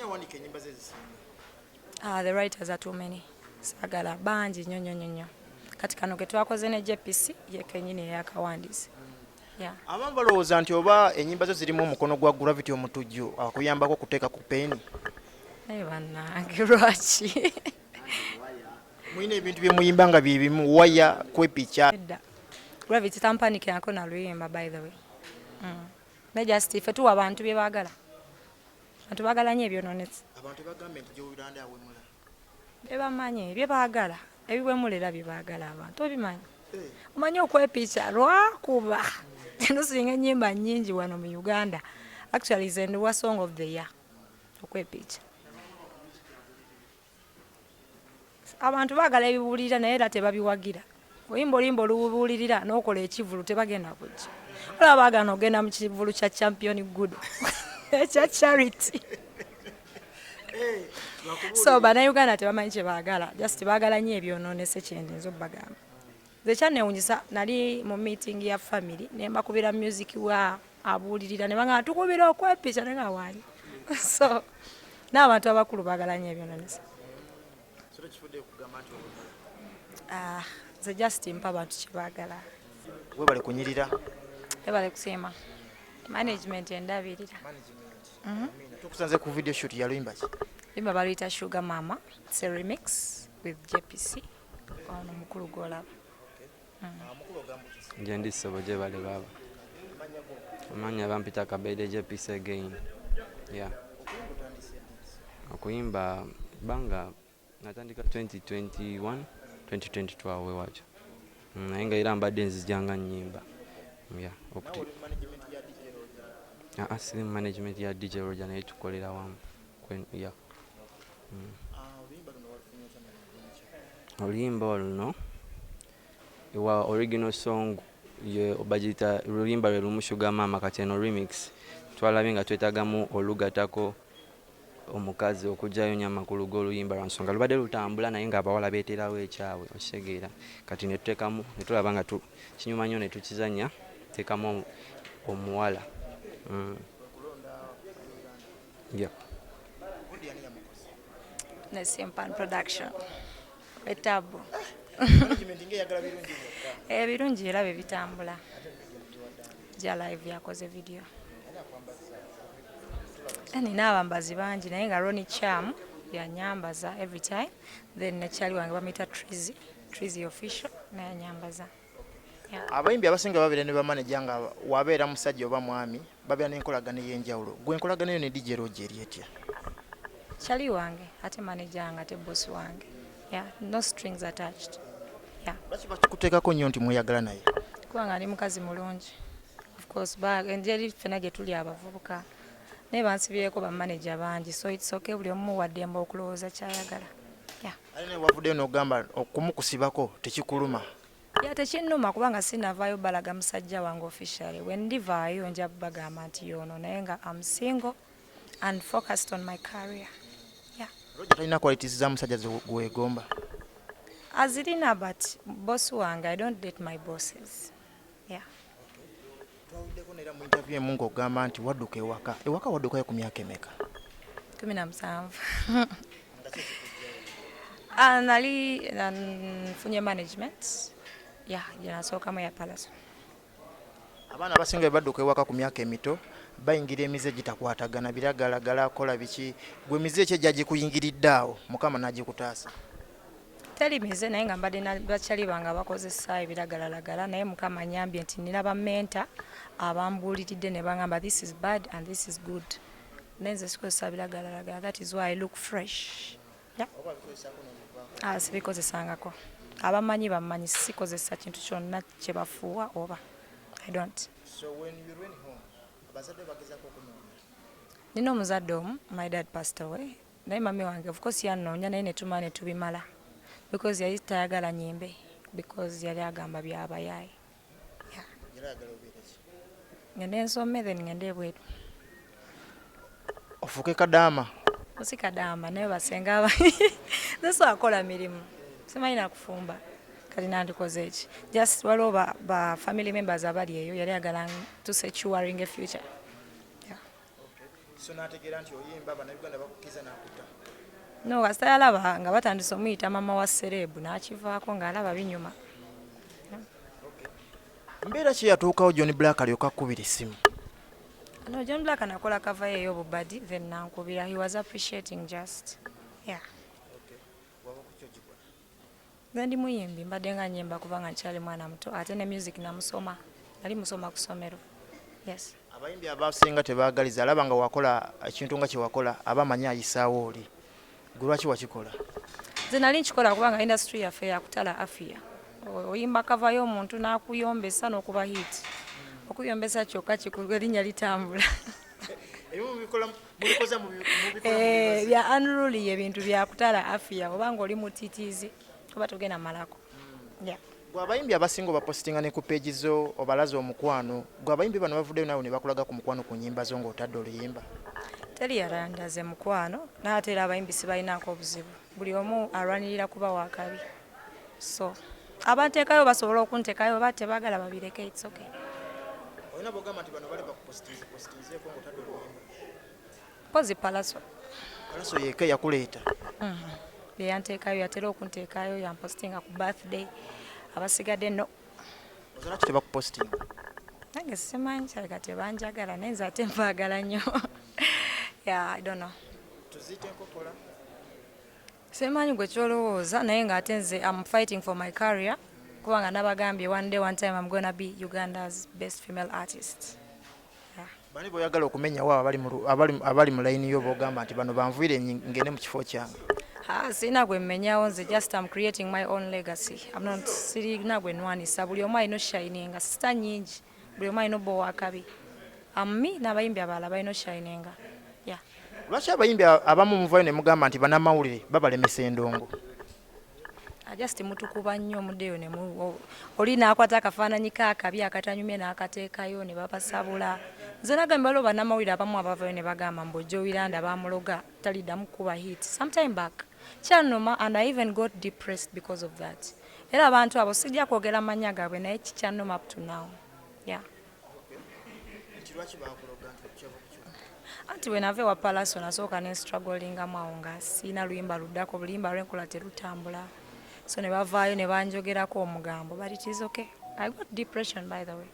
wandika enyimba ze zisinga? The writers are too many. Sagala banji nyonyo. Kati kano ke twakoze ne JPC ye kenyine yakawandise. Yeah. Abantu balowooza nti oba enyimba zo zirimu omukono gwa gravity omutujju akuyambako kuteeka ku peeni. Naye bannange lwaki? Mulina ebintu bye muyimba nga bye bimu waya kwepicha. Gravity tampanike yako na luyimba by the way. Ne just ife tuwa abantu bye baagala. Abantu baagala nnyo ebyononese. Abantu bagamba nti Jowy Landa awemula. Bye bamanyi bye baagala. Ebiwemulera bye baagala abantu obimanyi. Omanyi okwepicha lwakuba. Nusinga ennyimba nnyingi wano mu Uganda. Actually is the song of the year. Okwepicha. Abantu baagala ebibuulirira naye era tebabiwagira. Oyimba olimba olubuulirira n'okola ekivulu tebagenda kujja. Olaba baagana ogenda mu kivulu kya champion Gudo. Ekya charity. So bannayuganda tebamanyi kye baagala. Just baagala nnyo ebyononese kyendinza obbagamba. Nze kyannewunyisa nali mu meeting ya family ne mbakubira music wa abuulirira ne bangamba tukubira okwepicha ne nga waanyi. So n'abantu abakulu baagala nnyo ebyononese. Nze just mpa abantu kye baagala. Webale kunyirira. Webale kusiima. Management endabirira. Tukusanze ku video shoot ya luyimba ki? Luyimba baluyita Sugar Mama. It's a remix with JPC. Ono mukulu gw'olaba. Nje ndi Soboje bale baba. Amanya bampita Kabede JPC again. Yeah. Okuyimba banga natandika 2021 2022 awe wacho. Nayenga era mbadde nzijanga nnyimba. Yeah, okuti. Asili management ya DJ Roger naye tukolera wamu. Yeah. Oluyimba luno iwa original song ye obajita oluyimba lumu Sugar Mama kateno remix twalabe nga twetagamu olugatako omukazi okujjayo nyama ku lugo oluyimba lwa nsonga lubadde lutambula naye nga abawala beeterawo ekyawe okisegeera kati ne tutekamu ne tulaba nga kinyuma nnyo ne tukizanya tekamu omuwala. Yeah. Nesimpan production. Etabu. Birungi era bye bitambula. Ja live yakoze video. Nina abambazi bangi naye nga Ronnie Cham yanyambaza every time. Then nekyali wange bamita Trizy official naye nyambaza. Abayimbi abasinga babeera ne bamanager nga wabeera musajja oba mwami babeera n'enkolagana ey'enjawulo. Gwe enkolagana eyo ne DJ Roger eri etya? Kyali wange ate manager nga te boss wange. Yeah, no strings attached. Yeah. Lwaki bakikuteekako nnyo nti mweyagala naye? Kubanga ali mukazi mulungi. Of course engeri ffena gye tuli abavubuka naye bansibyeko bamanager bangi so it's okay buli omu waddemba okulowooza kyayagala. Yeah. Ali ne wavuddeyo n'ogamba okumukusibako tekikuluma. Yeah, tekinnuma kubanga sinavaayo balaga musajja wange officially. When ndivaayo nja bagamba nti yono naye nga I'm single and focused on my career. Yeah. Roger talina qualities za musajja gwegomba? Azirina but boss wange I don't date my bosses. Yeah. Twawiddeko neera mu interview emu ng'ogamba nti wadduka ewaka. Ewaka waddukayo ku myaka emeka? 17. Nali nfunye management. Yeah, nasookamu ya Palace. Abaana abasinga badduka ewaka ku myaka emito bayingira emize gitakwatagana biragalagala akola biki gwe mize kye gyagikuyingiridde awo Mukama n'agikutaasa? Teri mize naye nga mbadde bakyali bange abakozesa ebiragalalagala naye Mukama anyambye nti nina bamenta abambuuliridde ne bangamba this is bad and this is good. Nenze sikozesa biragalalagala. That is why I look fresh. Yeah. Sibikozesangako. Abamanyi bamanyi sikozesa kintu kyonna kye bafuuwa oba. I don't. So when you went home, abazadde bagezako okunoonya? Nina omuzadde omu, my dad passed away. Naye mami wange of course yannoonya naye ne tumala ne tubimala. Because yali tayagala nyimbe. Because yali agamba byabayaayi. Yeah. Yali ayagala obeera ki? Ngende nsome then ngende ebweru. Ofuuke kadaama? Si kadaama naye basenga abayi. Nso akola mirimu. Simanyi na kufumba. Kali nandikoze eki. Just waliwo ba family members abali eyo yali agala to securing a future. Yeah. so nategeera nti oyimba bannayuganda bakukiza n'akutta. No, kasita yalaba nga batandise omuyita mama wa serebu n'akivaako ng'alaba binyuma. Mbeera ki yatuukawo John Black alyoka akkubira essimu? No, John Black anakola cover ye ey'obubadi then nankubira. He was appreciating just. Yeah. Then ndi muyimbi mbadde nga nnyimba kubanga nkyali mwana muto ate ne music namusoma. Nali musoma ku ssomero. Yes. Abayimbi abasinga tebaagaliza alaba nga wakola ekintu nga kye wakola abamanyi ayisaawo oli. Gwe lwaki wakikola? Nze nali nkikola kubanga industry yaffe yakutala afia. Oyimba cover y'omuntu n'akuyombesa n'okuba hit. Okuyombesa kyokka kikulu erinnya litambula. Bya unruly ebintu byakutala afia obanga oli mutitiizi oba togenda malako. Yeah. Gwe abayimbi abasinga bapostinga ne ku page zo obalaza omukwano. Gwe abayimbi bano bavuddeyo nawe ne bakulaga ku mukwano ku nnyimba zo ng'otadde oluyimba. Teri yalandaze mukwano n'ate era abayimbi sibalinaako obuzibu. Buli omu alwanirira kuba wakabi. So abanteekayo basobola okunteekayo oba tebaagala babireke, it's okay. Olina bw'ogamba nti bano bali bakupostinzeeko ng'otadde oluyimba. Mpozi Palaso. Palaso yeeka yakuleeta. Bye yanteekayo yatera okunteekayo yampostinga ku birthday. Abasigadde no. Ozala ki tebakupostinga? Nange simanyi kyaleka tebanjagala naye nze ate mbaagala nnyo. Yeah, I don't know. Tuziyite enkokola. Simanyi gwe kyolowooza naye ng'ate nze I'm fighting for my career. Kubanga nabagambye one day one time I'm gonna be Uganda's best female artist. Yeah. Bani boyagala okumenya wa abali mu line yo bogamba nti bano banvuire ngene mu kifo kyange. Sina gwe mmenyawo nze just I'm creating my own legacy. I'm not sirina gwe nwanisa buli omu alina shininga sita nyingi buli omu alina bo wakabi. Me n'abayimbi abalala balina shininga. Yeah. Lwaki abayimbi abamu muvayo ne mugamba nti bannamawulire babalemesa endongo? Just mutukuba nnyo omuddeyo ne oli n'akwata akafaananyi kaakabi akatanyumye n'akateekayo ne babasabula. Nze nagambye waliwo bannamawulire abamu abavayo ne bagamba mbu Jowy Landa bamuloga taliddamu kuba hit sometime back. Kyanuma and I even got depressed because of that. Era abantu abo sijja kwogera amannya gaabwe naye kikyanuma up to now. Yeah. Anti wenave wa Palaso nasooka ne strugglingamu awo nga siina luyimba luddako buluyimba lwenkola terutambula. So ne bavaayo ne banjogerako omugambo but it is okay. I got depression by the way.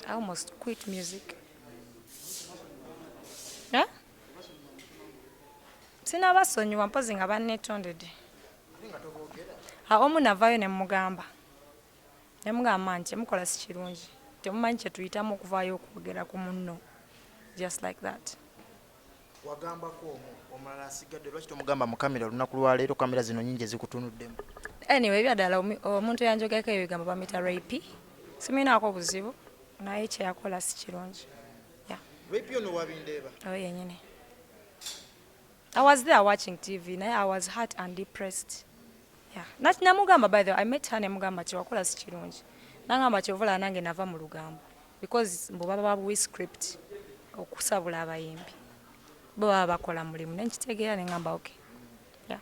I almost quit music. Yeah? Sina basonyiwa mpozi nga bannetondedde. Omu navaayo ne mugamba. Ne mugamba nti mukola si kirungi. Temumanyi kye tuyitamu okuvaayo okwogera ku munno. Just like that. Wagambako omulala asigadde lwaki tomugamba mu kamera olunaku lwaleero kamera zino nyingi ezikutunuddemu? Anyway, byaddala omuntu yanjogeko ebigambo bamita rape. Siminaako obuzibu naye kyeyakola si kirungi. Yeah. Rape ono wabindeeba? Yenyini. I was there watching TV naye I was hurt and depressed. Yeah. Namugamba by the way, I met her ne mugamba kyewakola si kirungi. Nangamba kyovula nange nava mu lugambo because mbu baba babuwi script okusabula abayimbi. Bo baba bakola mulimu nenkitegeera ne ngamba okay. Yeah.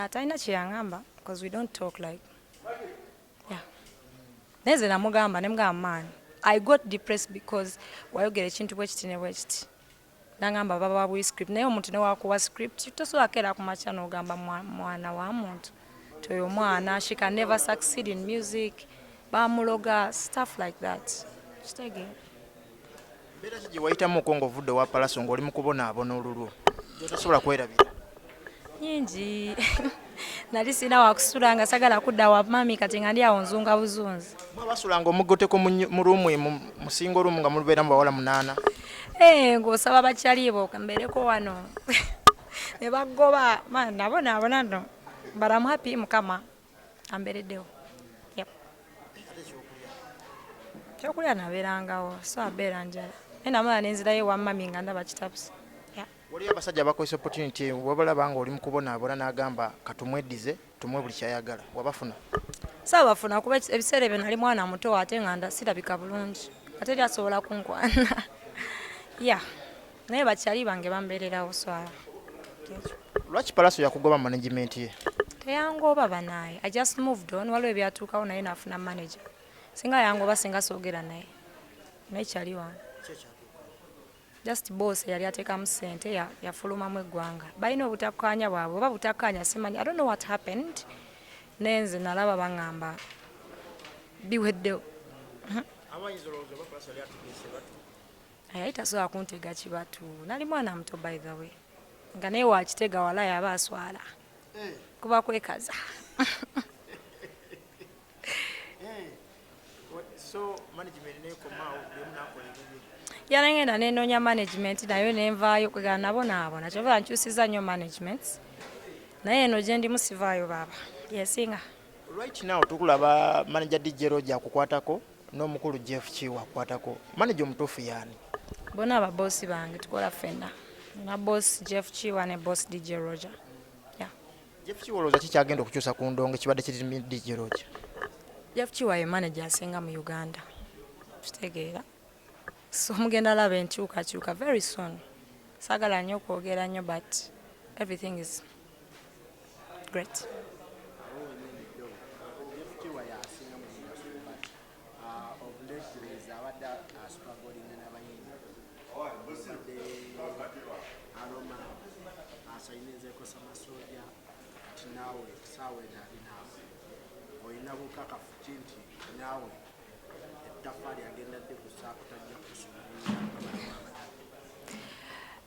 Talina kyeyangamba because we don't talk like. Yeah. Neze namugamba ne mugamba man. I got depressed because wayogera ekintu bwe kiti ne bwe kiti. Nangamba baba babuwi script naye omuntu ne wakuwa script tosobola kera ku makya n'ogamba mwana wa muntu. Toyo mwana she can never succeed in music. Bamuloga stuff like that. Kitege. Mbeera ki gye wayitamu okongo ovudde wa Palaso ng'oli mu kubonaabona olulwo gy'otasobola kwerabira? Nyingi. Nali sina wakusula nga sagala kudda wa mami kati nga ndi awo nzunga buzunzi. Mwe basulanga omugoteko mu ruumu mu singo ruumu nga mubeera mu bawala 8. Ng'osaba bakyalibo kambereko wano. Ne bagoba nabona no. But I'm happy mukama ambereddewo. Yep. Kyokulya nabeerangawo so abeera njala. Namala nenzirayo wa mami nga ndaba kitabusi. Waliyo abasajja bakozesa opportunity wabalaba nga oli mu kubonaabona n'agamba katumweddize tumwe buli kyayagala wabafuna? Saabafuna kuba ebiseera ebyo nali mwana muto ate nga sirabika bulungi ate lyasobola kunkwana. Yeah. Naye bakyali bange bambeererawo swala. Lwaki Palaso yakugoba management ye? Teyangoba banaye. I just moved on waliwo ebyatuukawo naye nafuna manager. singa yango basinga soogera naye naye kyali wano just boss yali ateekamu ssente yafulumamu eggwanga balina obutakkaanya bwabwe oba butakkaanya simanyi I don't know what happened nenze nalaba baŋŋamba biweddewo yali tasobola kuntega kibatu nali mwana muto by the way nga naye wakitega wala yaba aswala kuba kwekaza yanengenda nenoonya management nayo nenvaayo kwegala nabonaabona kyova nkyusiza nnyo management naye eno gye ndimu sivaayo baaba yesinga right now tukulaba manager DJ Roger akukwatako n'omukulu Jeff Chiwa akwatako manager omutuufu yaani bona ababosi bange tukola ffenna na boss Jeff Chiwa ne boss DJ Roger Jeff Chiwa olowooza kikyagenda okukyusa ku ndongo kibadde kiri DJ Roger Jeff Chiwa ye manager asinga mu Uganda kitegeera so mugenda laba enkyukakyuka very soon saagala nnyo okwogera nnyo but everything is great.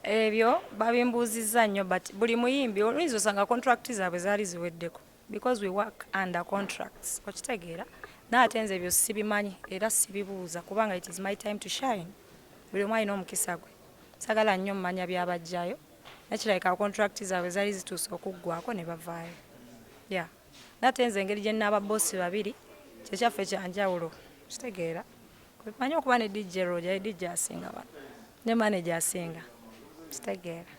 Ebyo babimbuuzizza nnyo but buli muyimbi oluyinza osanga contract zaabwe zaali ziweddeko because we work under contracts okitegeera naate nze ebyo sibimanyi era sibibuuza kubanga it is my time to shine buli omu alina omukisa gwe sagala nnyo mmanya byabajjayo nakirabika contract zaabwe zaali zituuse okuggwako ne bavaayo naate nze engeri gye nnaaba bossi babiri kyekyaffe kyanjawulo kitegeera manyi okuba ne DJ Roger DJ asinga wano ne manager asinga kitegeera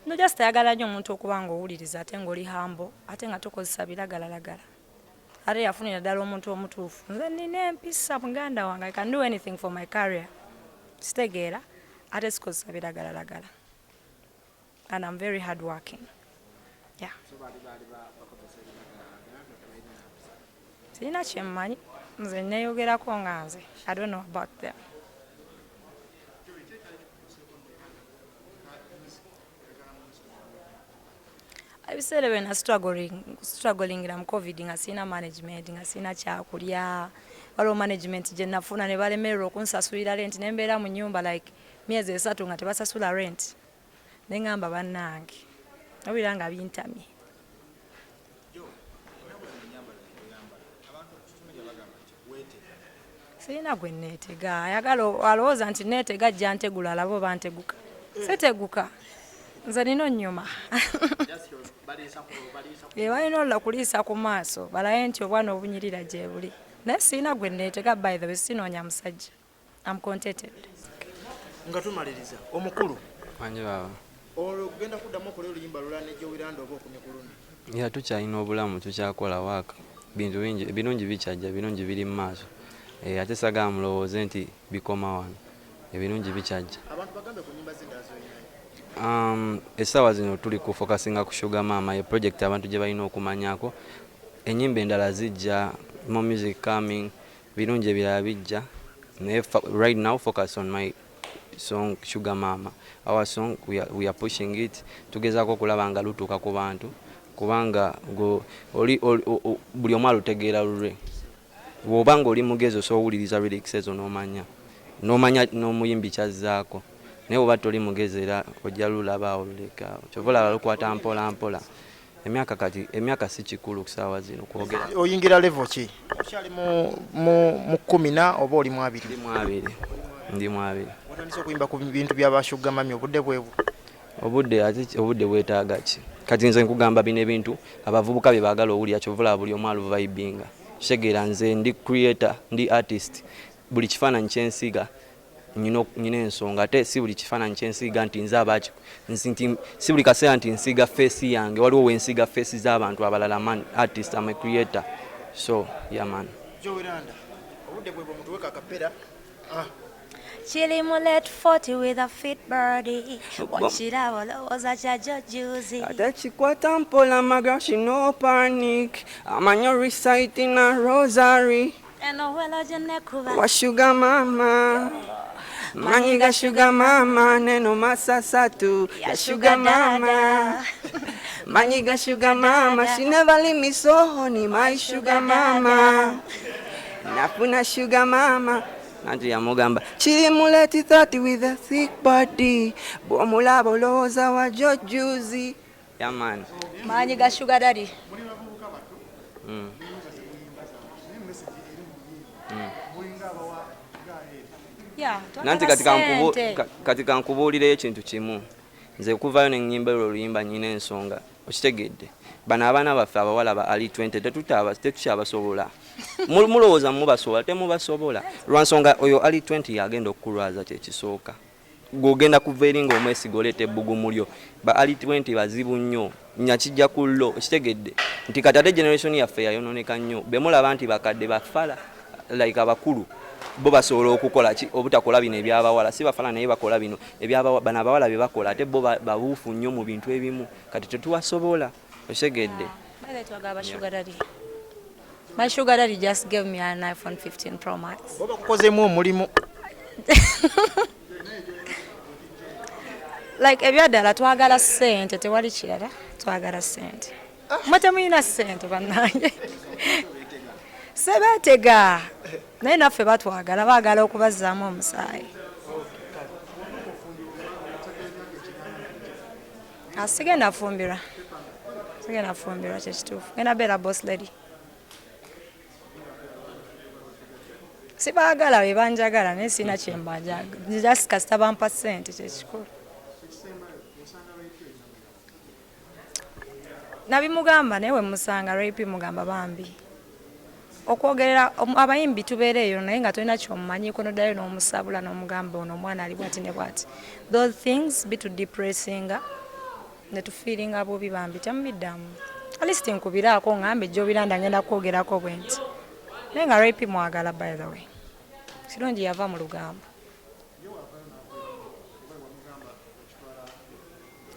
no just ayagala nnyo omuntu okuba nga owuliriza ate ng'oli hambo ate nga tokozesa biragalalagala ate yafunira ddala omuntu omutuufu nze nina empisa muganda wange I can do anything for my career kitegeera ate sikozesa biragalalagala and I'm very hard working sirina kyemmanyi nze neeyogerako nga nze I don't know about them. Ebiseera bwe na struggling mu COVID nga sina management nga sina kyakulya waliwo management gye nafuna ne balemererwa okunsasulira rent ne mbeera mu nnyumba like myezi 3 nga tebasasula rent ne ngamba bannange obira nga bintamye. Sirina gwe neetega ayagala alowooza nti neetega ajja ntegula alabo banteguka seteguka nze nino nnyuma balina olla kuliisa ku maaso balaye nti obwana obunyirira gye buli naye sirina gwe neetega by the way sinoonya musajja I'm contented. Nga tumaliriza omukulu manje baba ogenda kuddamu okola oluyimba lulala ne Jowy Landa oba okumye kuluni tukyalina obulamu tukyakola waaka bintu bingi ebirungi bikyajja ebirungi biri mu maaso ate sagala mulowooze nti bikoma wano ebirungi bikyajja abantu bagambe ku nnyimba z'endala z'olinayo essaawa zino tuli kufokasinga ku Sugar Mama ye project abantu gye balina okumanyako ennyimba endala zijja more music coming birungi ebirala bijja naye right now focus on my song Sugar Mama. Our song we are pushing it tugezaako okulaba nga lutuuka ku bantu kubanga buli omu alutegeera lulwe bw'obanga oli mugezi osowuliriza lyrics ezo n'omanya n'omuyimbi kyazzaako naye oba toli mugezi era ojja lulaba oluleka kyova olaba lukwata mpola mpola emyaka si kikulu kusaawa zino kwogera oyingira level ki okyali mu 10 oba oli mu 2 ndi mu 2 watandise okuyimba ku bintu by'aba Sugar Mami obudde bwebu obudde bwetaaga ki kati nze nkugamba bino ebintu abavubuka bye baagala owulira kyovula buli omu aluvibinga kitegeera nze ndi creator ndi artist buli kifaananyi kyensiga nyina ensonga ate si buli kifaananyi kyensiga nti nze abaki si buli kaseera nti nsiga face yange waliwo wensiga face z'abantu abalala man artist am a creator so yeah man Jowy Landa obudde bwebu omuntu weka kapera Chili mullet 40 with a fit birdie. Wachira olowooza kya juicy. Ate chikwata mpola my girl, she no panic. I'm on your reciting a rosary. Eno welo jene kuba. Wa sugar mama. Manyiga sugar mama, neno masasatu. Ya sugar mama. Manyiga sugar mama, she never leave me so honey, my sugar mama. Nafuna sugar mama. Nanti ya mugamba chili muleti 30 with a thick body. Bomula boloza wa juicy. Yeah man. Manyiga sugar daddy. Nanti katika nkubuulira ekintu kimu. Nze kuvayo ne nnyimba oluyimba nyina ensonga. Okitegedde. Bano abaana baffe abawala ba ali 20 tetukyabasobola. Mulowooza mubasobola temubasobola. Lwansonga oyo ali 20 yagenda okukulwaza kyekisooka. Gogenda kuva eri ng'omwesiga oleeta ebbugu mulyo. Ba ali 20 bazibu nnyo. Nyakijja ku llo. Okitegedde. Nti kati ate generation yaffe yayonooneka nnyo. Be mulaba nti bakadde bafala like abakulu. Bo basobola okukola ki obutakola bino ebyabawala si bafala naye bakola bino bano abawala bye bakola ate bo babuufu nnyo mu bintu ebimu kati tetuwasobola osegedde. My sugar daddy just gave me an iPhone 15 Pro Max. Boba kukozemu omulimu. Like ebyadala twagala ssente tewali kirala twagala ssente. Mute muyina ssente bannange. Sebatega. Naye naffe batwagala baagala okubazaamu omusaayi. Sigenda fumbirwa. Sigenda fumbirwa kyekituufu. Genda beera boss lady. Sibaagala be banjagala naye sina kye mbajagala. Just kasita bampa ssente kyekikulu. Nabimugamba naye we musanga rape mugamba bambi. Okwogerera abayimbi tubeereeyo naye nga tolina kyomumanyiiko noddayo n'omusabula n'omugamba ono omwana ali bwati ne bwati. Those things be too depressing ne tufiiringa bubi bambi temubiddamu. At least nkubiraako ngambe Jowy Landa ngenda kwogerako bwe nti. Naye nga rape mwagala by the way. Kirungi yava mu lugambo.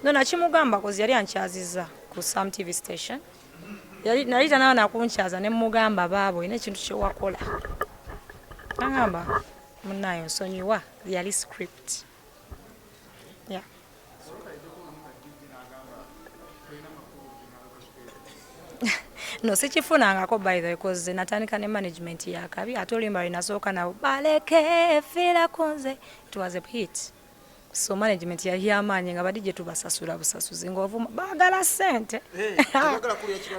Nona kimugamba kozi yali ankyazizza ku Sam TV station. Nali tanawa nakunkyaza ne mugamba baabo ine ekintu kye wakola. Angamba munayo nsonyiwa yali script. Yeah. No sikifunangako by the way cause natandika ne management yakabi ate oluyimba linasooka nabo baleke fira kunze. It was a hit. So management ya amaanyi nga badije tubasasula busasuzi ng'ovuma baagala ssente.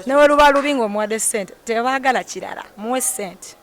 Ne weruba lubingo omwadde ssente tebaagala kirala muwe ssente.